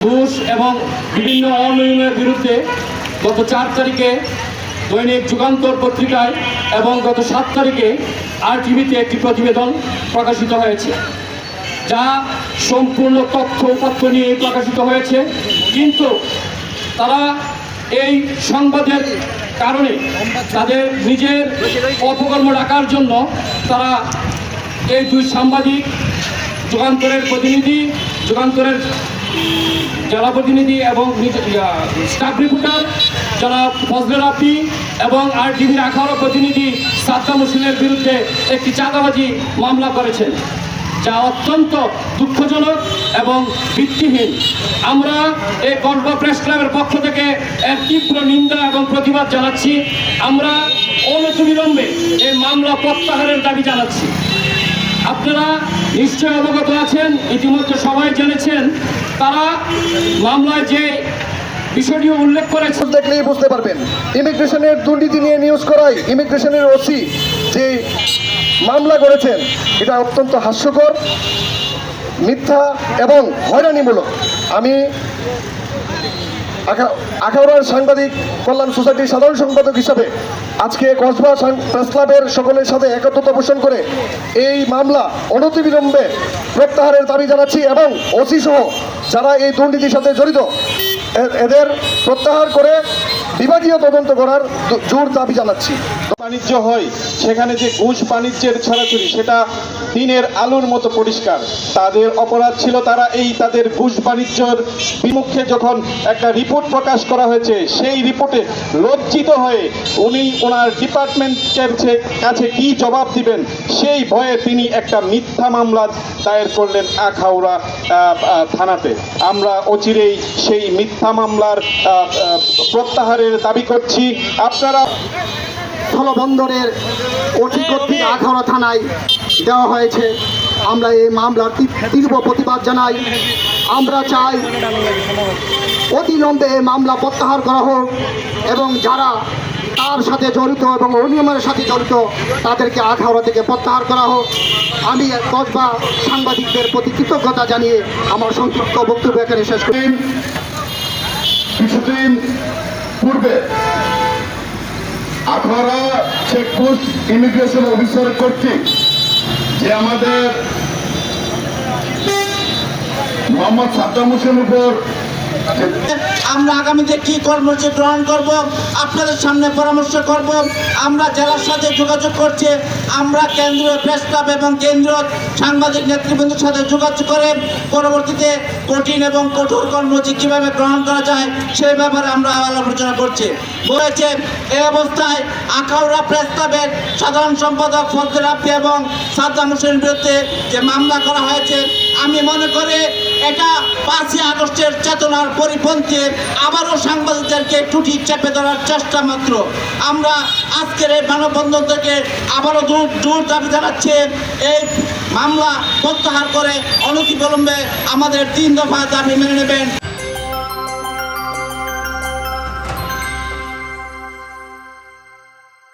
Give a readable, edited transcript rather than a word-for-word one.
ঘুষ এবং বিভিন্ন অনিয়মের বিরুদ্ধে গত 4 তারিখে দৈনিক যুগান্তর পত্রিকায় এবং গত 7 তারিখে RTVতে একটি প্রতিবেদন প্রকাশিত হয়েছে, যা সম্পূর্ণ তথ্য উপাত্ত নিয়ে প্রকাশিত হয়েছে। কিন্তু তারা এই সংবাদের কারণে তাদের নিজের অপকর্ম রাখার জন্য তারা এই 2 সাংবাদিক, যুগান্তরের প্রতিনিধি, যুগান্তরের জেলা প্রতিনিধি এবং স্টাফ রিপোর্টার যারা ফজলে রাব্বি এবং RTVর আখাউড়া প্রতিনিধি সাদ্দাম হোসেনের বিরুদ্ধে একটি চাঁদাবাজি মামলা করেছেন, যা অত্যন্ত দুঃখজনক এবং ভিত্তিহীন। আমরা এই কসবা প্রেস ক্লাবের পক্ষ থেকে এর তীব্র নিন্দা এবং প্রতিবাদ জানাচ্ছি। আমরা অনতিবিলম্বে এই মামলা প্রত্যাহারের দাবি জানাচ্ছি। আপনারা নিশ্চয় অবগত আছেন, ইতিমধ্যে সবাই জেনেছেন, তারা মামলায় যে বিষয়টি উল্লেখ করেছে দেখলেই বুঝতে পারবেন। ইমিগ্রেশনের দুর্নীতি নিয়ে নিউজ করায় ইমিগ্রেশনের ওসি যে মামলা করেছেন, এটা অত্যন্ত হাস্যকর, মিথ্যা এবং হয়রানিমূলক। আমি আখাউড়ার সাংবাদিক কল্যাণ সোসাইটির সাধারণ সম্পাদক হিসাবে আজকে কসবা প্রেস ক্লাবের সকলের সাথে একত্রতা পোষণ করে এই মামলা অনতিবিলম্বে প্রত্যাহারের দাবি জানাচ্ছি এবং ওসি সহ যারা এই দুর্নীতির সাথে জড়িত এদের প্রত্যাহার করে বিভাগীয় তদন্ত করার জোর দাবি জানাচ্ছি। বাণিজ্য হয় সেখানে যে ঘুষ বাণিজ্যের ছড়াছড়ি সেটা দিনের আলোর মতো পরিষ্কার। তাদের অপরাধ ছিল তারা তাদের ঘুষ বাণিজ্যের বিমুখে যখন একটা রিপোর্ট প্রকাশ করা হয়েছে, সেই রিপোর্টে লজ্জিত হয়ে উনি ওনার ডিপার্টমেন্টের কাছে কি জবাব দিবেন সেই ভয়ে তিনি একটা মিথ্যা মামলা দায়ের করলেন আখাউড়া থানাতে। আমরা অচিরেই সেই মিথ্যা মামলার প্রত্যাহারের দাবি করছি। আপনারা স্থলবন্দরের ওসি কর্তৃক আখাউড়া থানায় দেওয়া হয়েছে। আমরা এই মামলার তীব্র প্রতিবাদ জানাই। আমরা চাই অতিলম্বে এই মামলা প্রত্যাহার করা হোক এবং যারা তার সাথে জড়িত এবং অনিয়মের সাথে জড়িত তাদেরকে আখাউড়া থেকে প্রত্যাহার করা হোক। আমি কসবা সাংবাদিকদের প্রতি কৃতজ্ঞতা জানিয়ে আমার সংক্ষিপ্ত বক্তব্য এখানে শেষ করি। কিছুদিন পূর্বে আখাউড়া চেকপোস্ট ইমিগ্রেশন অফিসার কর্তৃক যে আমাদের মোহাম্মদ সাদ্দাম হোসেনের উপর আমরা আগামীতে কি কর্মসূচি গ্রহণ করব আপনাদের সামনে পরামর্শ করব। আমরা জেলার সাথে যোগাযোগ করছি, আমরা কেন্দ্রীয় প্রেস ক্লাব এবং কেন্দ্রীয় সাংবাদিক নেতৃবৃন্দের সাথে যোগাযোগ করে পরবর্তীতে কঠিন এবং কঠোর কর্মসূচি কীভাবে গ্রহণ করা যায় সেই ব্যাপারে আমরা আলোচনা করছি। বলেছে এই অবস্থায় আখাউড়া প্রেস ক্লাবের সাধারণ সম্পাদক ফজলে রাব্বি এবং সাদ্দাম হোসেনের বিরুদ্ধে যে মামলা করা হয়েছে, আমি মনে করি এটা 5ই আগস্টের চেতনার পরিপন্থী আবারও সাংবাদিকদেরকে টুটি চেপে ধরার চেষ্টা মাত্র। আমরা আজকের এই মানববন্ধন থেকে আবারও জোর দাবি জানাচ্ছি, এই মামলা প্রত্যাহার করে অনতিবিলম্বে আমাদের 3 দফা দাবি মেনে নেবেন।